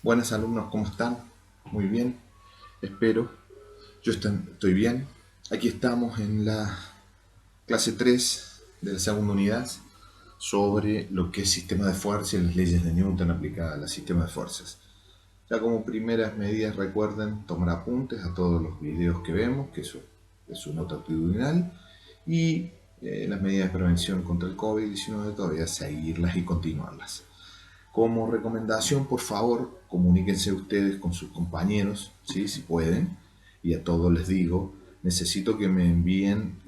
Buenas alumnos, ¿cómo están? Muy bien, espero. Yo estoy bien. Aquí estamos en la clase 3 de la segunda unidad sobre lo que es sistema de fuerza y las leyes de Newton aplicadas al sistema de fuerzas. Ya como primeras medidas recuerden tomar apuntes a todos los videos que vemos, que eso es su nota actitudinal, y las medidas de prevención contra el COVID-19 todavía seguirlas y continuarlas. Como recomendación, por favor, comuníquense ustedes con sus compañeros, ¿sí? Si pueden. Y a todos les digo, necesito que me envíen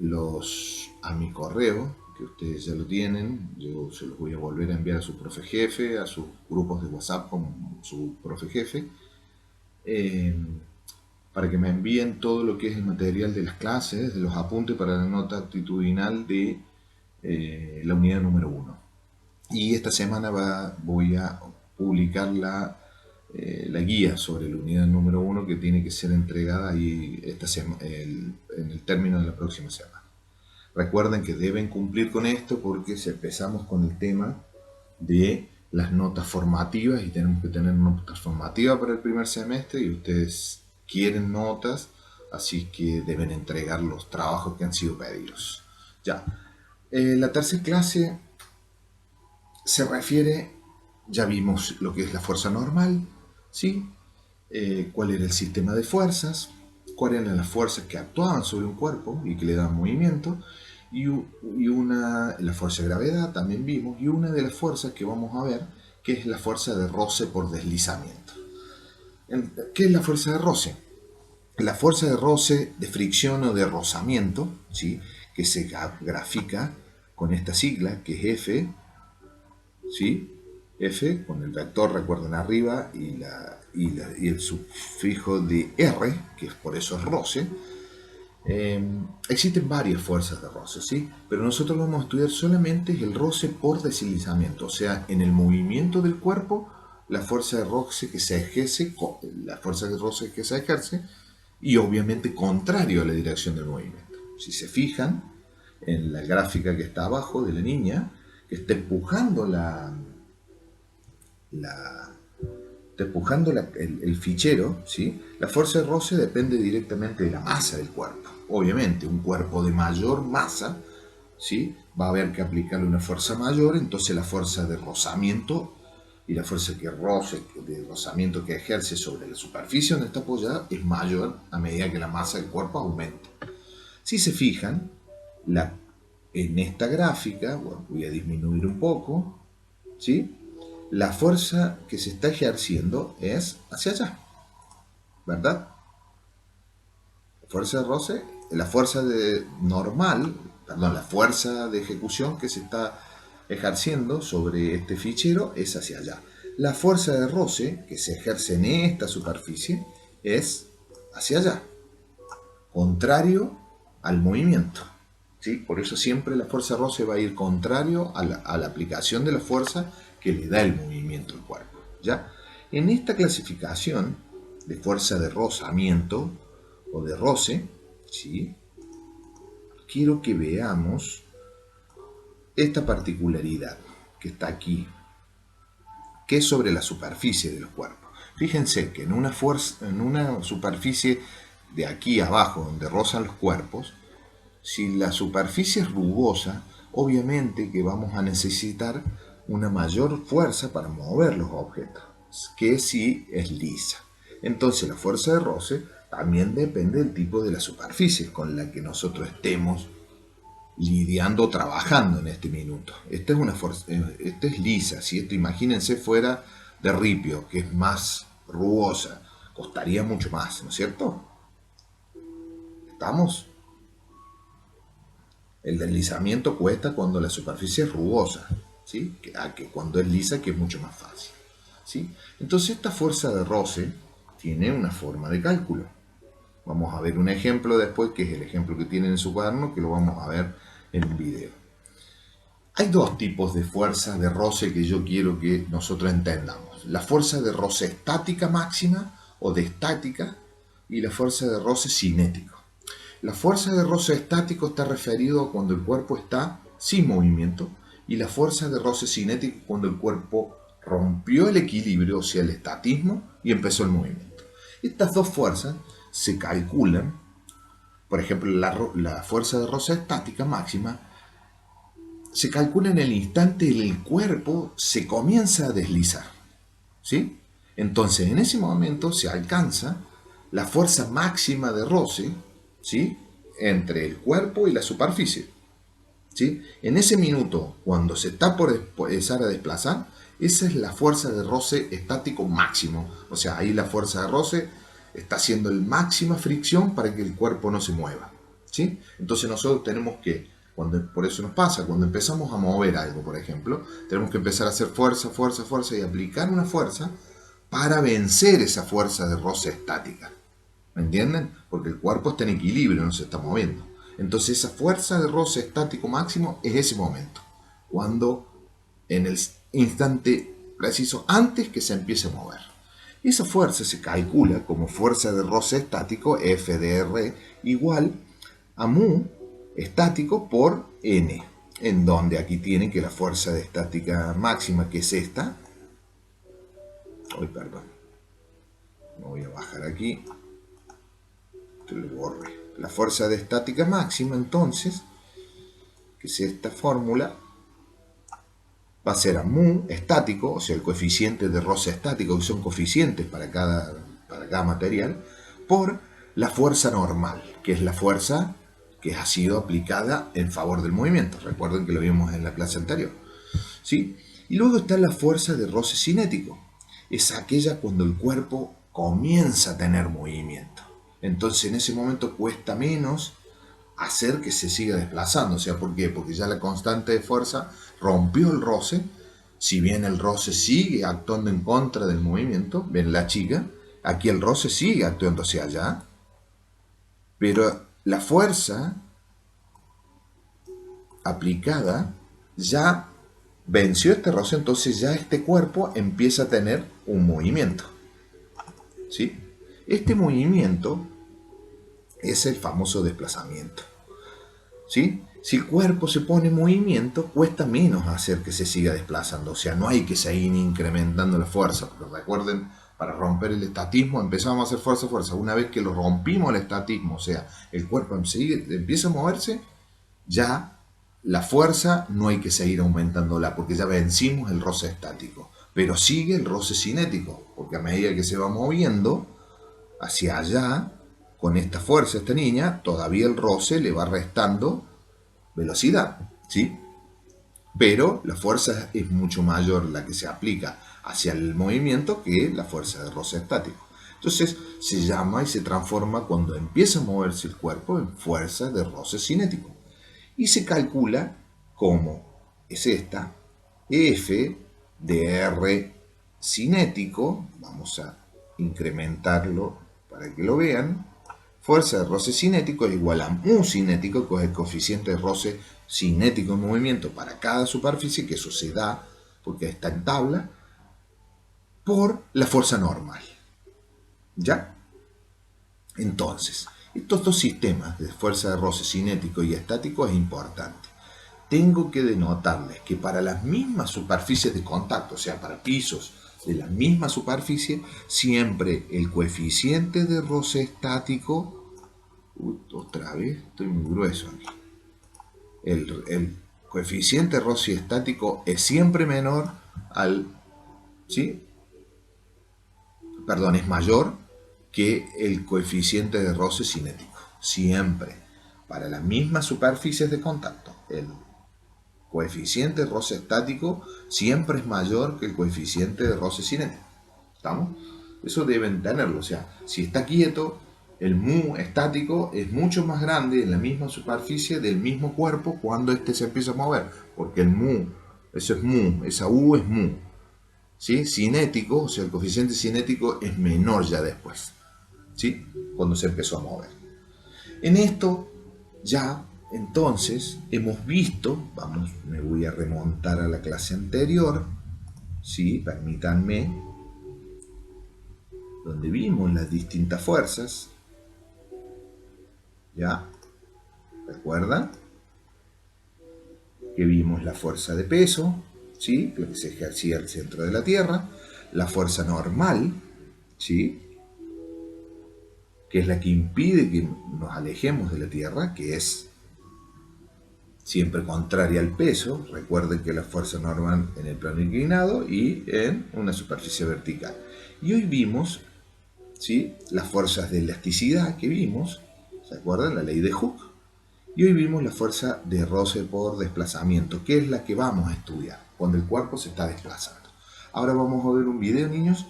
a mi correo, que ustedes ya lo tienen. Yo se los voy a volver a enviar a su profe jefe, a sus grupos de WhatsApp con su profe jefe, eh, para que me envíen todo lo que es el material de las clases, de los apuntes para la nota actitudinal de la unidad número 1. Y esta semana voy a publicar la guía sobre la unidad número 1 que tiene que ser entregada ahí en el término de la próxima semana. Recuerden que deben cumplir con esto porque si empezamos con el tema de las notas formativas y tenemos que tener notas formativas para el primer semestre y ustedes quieren notas, así que deben entregar los trabajos que han sido pedidos. Ya, la tercera clase se refiere, ya vimos lo que es la fuerza normal, ¿sí? Cuál era el sistema de fuerzas, cuáles eran las fuerzas que actuaban sobre un cuerpo y que le daban movimiento, la fuerza de gravedad también vimos, y una de las fuerzas que vamos a ver, que es la fuerza de roce por deslizamiento. ¿Qué es la fuerza de roce? La fuerza de roce, de fricción o de rozamiento, ¿sí? Que se grafica con esta sigla, que es F, ¿sí? F con el vector, recuerden, arriba y el sufijo de R, que por eso es roce. Existen varias fuerzas de roce, ¿sí? Pero nosotros vamos a estudiar solamente el roce por deslizamiento, o sea, en el movimiento del cuerpo, la fuerza de roce que se ejerce, y obviamente contrario a la dirección del movimiento. Si se fijan en la gráfica que está abajo de la niña, que está empujando el fichero, ¿sí? La fuerza de roce depende directamente de la masa del cuerpo. Obviamente, un cuerpo de mayor masa, ¿sí? Va a haber que aplicarle una fuerza mayor, entonces la fuerza de rozamiento y la fuerza de rozamiento que ejerce sobre la superficie donde está apoyada es mayor a medida que la masa del cuerpo aumenta. Si se fijan, en esta gráfica, bueno, voy a disminuir un poco, ¿sí? La fuerza que se está ejerciendo es hacia allá, ¿verdad? La fuerza la fuerza de ejecución que se está ejerciendo sobre este fichero es hacia allá. La fuerza de roce que se ejerce en esta superficie es hacia allá, contrario al movimiento. ¿Sí? Por eso siempre la fuerza de roce va a ir contrario a la aplicación de la fuerza que le da el movimiento al cuerpo. ¿Ya? En esta clasificación de fuerza de rozamiento o de roce, ¿sí? Quiero que veamos esta particularidad que está aquí, que es sobre la superficie de los cuerpos. Fíjense que en una superficie de aquí abajo, donde rozan los cuerpos, si la superficie es rugosa, obviamente que vamos a necesitar una mayor fuerza para mover los objetos, que si es lisa. Entonces la fuerza de roce también depende del tipo de la superficie con la que nosotros estemos lidiando, trabajando en este minuto. Esta es lisa. Si esto, imagínense, fuera de ripio, que es más rugosa, costaría mucho más, ¿no es cierto? ¿Estamos? El deslizamiento cuesta cuando la superficie es rugosa, ¿sí? Que cuando es lisa, que es mucho más fácil, ¿sí? Entonces esta fuerza de roce tiene una forma de cálculo. Vamos a ver un ejemplo después, que es el ejemplo que tienen en su cuaderno, que lo vamos a ver en un video. Hay dos tipos de fuerza de roce que yo quiero que nosotros entendamos. La fuerza de roce estática máxima o de estática y la fuerza de roce cinético. La fuerza de roce estático está referido a cuando el cuerpo está sin movimiento y la fuerza de roce cinético cuando el cuerpo rompió el equilibrio, o sea, el estatismo, y empezó el movimiento. Estas dos fuerzas se calculan, por ejemplo, la fuerza de roce estática máxima se calcula en el instante en el cuerpo se comienza a deslizar, ¿sí? Entonces, en ese momento se alcanza la fuerza máxima de roce, ¿sí? Entre el cuerpo y la superficie, ¿sí? En ese minuto, cuando se está por empezar a desplazar, esa es la fuerza de roce estático máximo. O sea, ahí la fuerza de roce está haciendo la máxima fricción para que el cuerpo no se mueva, ¿sí? Entonces nosotros tenemos que, por eso nos pasa, cuando empezamos a mover algo, por ejemplo, tenemos que empezar a hacer fuerza, fuerza, fuerza y aplicar una fuerza para vencer esa fuerza de roce estática. ¿Me entienden? Porque el cuerpo está en equilibrio, no se está moviendo. Entonces esa fuerza de roce estático máximo es ese momento, cuando en el instante preciso antes que se empiece a mover. Esa fuerza se calcula como fuerza de roce estático, FDR, igual a mu estático por N, en donde aquí tienen que la fuerza de estática máxima, que es esta, perdón, me voy a bajar aquí, que lo borre. La fuerza de estática máxima, entonces, que es esta fórmula, va a ser a mu estático, o sea, el coeficiente de roce estático, que son coeficientes para cada material, por la fuerza normal, que es la fuerza que ha sido aplicada en favor del movimiento. Recuerden que lo vimos en la clase anterior, ¿sí? Y luego está la fuerza de roce cinético. Es aquella cuando el cuerpo comienza a tener movimiento. Entonces en ese momento cuesta menos hacer que se siga desplazando. O sea, ¿por qué? Porque ya la constante de fuerza rompió el roce. Si bien el roce sigue actuando en contra del movimiento, ven la chica, aquí el roce sigue actuando hacia allá, pero la fuerza aplicada ya venció este roce, entonces ya este cuerpo empieza a tener un movimiento, ¿sí? Este movimiento es el famoso desplazamiento, ¿sí? Si el cuerpo se pone en movimiento, cuesta menos hacer que se siga desplazando. O sea, no hay que seguir incrementando la fuerza. Porque recuerden, para romper el estatismo empezamos a hacer fuerza, fuerza. Una vez que lo rompimos el estatismo, o sea, el cuerpo empieza a moverse, ya la fuerza no hay que seguir aumentándola, porque ya vencimos el roce estático. Pero sigue el roce cinético, porque a medida que se va moviendo hacia allá, con esta fuerza, esta niña, todavía el roce le va restando velocidad, ¿sí? Pero la fuerza es mucho mayor la que se aplica hacia el movimiento que la fuerza de roce estático. Entonces se llama y se transforma cuando empieza a moverse el cuerpo en fuerza de roce cinético. Y se calcula como es esta, F de R cinético, vamos a incrementarlo para que lo vean, fuerza de roce cinético es igual a mu cinético, que es el coeficiente de roce cinético en movimiento para cada superficie, que eso se da porque está en tabla, por la fuerza normal. ¿Ya? Entonces, estos dos sistemas de fuerza de roce cinético y estático es importante. Tengo que denotarles que para las mismas superficies de contacto, o sea, para pisos de la misma superficie, siempre el coeficiente de roce estático, otra vez, estoy muy grueso aquí, el coeficiente de roce estático es siempre menor al, ¿sí? Perdón, es mayor que el coeficiente de roce cinético. Siempre, para las mismas superficies de contacto, el coeficiente de roce estático siempre es mayor que el coeficiente de roce cinético. ¿Estamos? Eso deben tenerlo. O sea, si está quieto, el mu estático es mucho más grande en la misma superficie del mismo cuerpo cuando éste se empieza a mover. Porque el mu, eso es mu, esa u es mu. ¿Sí? Cinético, o sea, el coeficiente cinético es menor ya después, ¿sí? Cuando se empezó a mover. En esto ya entonces hemos visto, vamos, me voy a remontar a la clase anterior, ¿sí? Permítanme, donde vimos las distintas fuerzas, ¿ya? ¿Recuerdan? Que vimos la fuerza de peso, ¿sí? Lo que se ejercía al centro de la Tierra, la fuerza normal, ¿sí? Que es la que impide que nos alejemos de la Tierra, que es siempre contraria al peso. Recuerden que la fuerza normal en el plano inclinado y en una superficie vertical. Y hoy vimos, ¿sí?, las fuerzas de elasticidad que vimos, ¿se acuerdan? La ley de Hooke. Y hoy vimos la fuerza de roce por desplazamiento, que es la que vamos a estudiar cuando el cuerpo se está desplazando. Ahora vamos a ver un video, niños,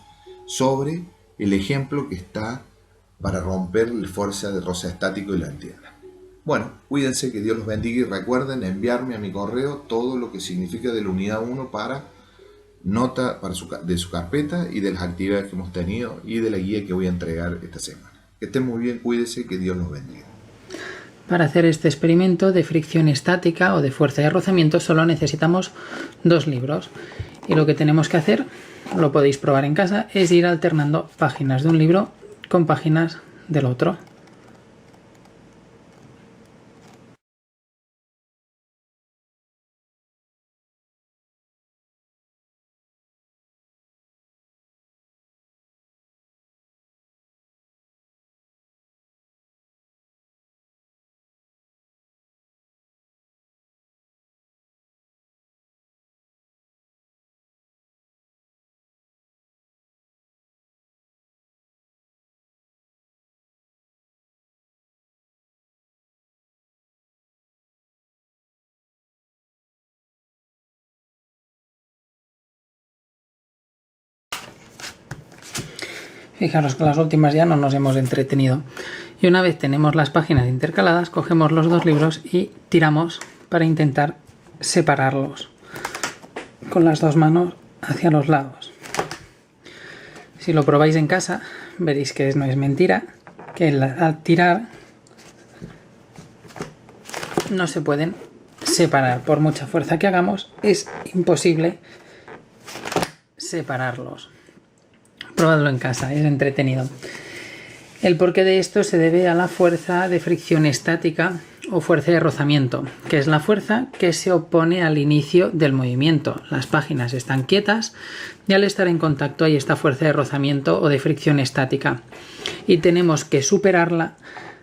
sobre el ejemplo que está para romper la fuerza de roce estático y la entiendan. Bueno, cuídense, que Dios los bendiga, y recuerden enviarme a mi correo todo lo que significa de la unidad 1 para nota de su carpeta y de las actividades que hemos tenido y de la guía que voy a entregar esta semana. Que estén muy bien, cuídense, que Dios los bendiga. Para hacer este experimento de fricción estática o de fuerza de rozamiento solo necesitamos 2 libros. Y lo que tenemos que hacer, lo podéis probar en casa, es ir alternando páginas de un libro con páginas del otro. Fijaros que las últimas ya no nos hemos entretenido. Y una vez tenemos las páginas intercaladas, cogemos los 2 libros y tiramos para intentar separarlos con las 2 manos hacia los lados. Si lo probáis en casa, veréis que no es mentira, que al tirar no se pueden separar. Por mucha fuerza que hagamos, es imposible separarlos. Probadlo en casa, es entretenido. El porqué de esto se debe a la fuerza de fricción estática o fuerza de rozamiento, que es la fuerza que se opone al inicio del movimiento. Las páginas están quietas y al estar en contacto hay esta fuerza de rozamiento o de fricción estática. Y tenemos que superarla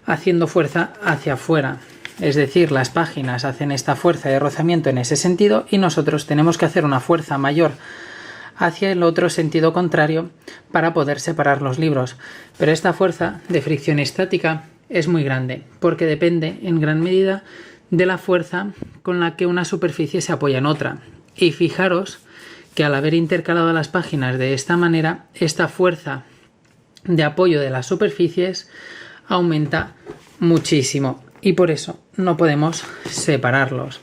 haciendo fuerza hacia afuera. Es decir, las páginas hacen esta fuerza de rozamiento en ese sentido y nosotros tenemos que hacer una fuerza mayor hacia el otro sentido contrario para poder separar los libros. Pero esta fuerza de fricción estática es muy grande porque depende en gran medida de la fuerza con la que una superficie se apoya en otra. Y fijaros que al haber intercalado las páginas de esta manera, esta fuerza de apoyo de las superficies aumenta muchísimo y por eso no podemos separarlos.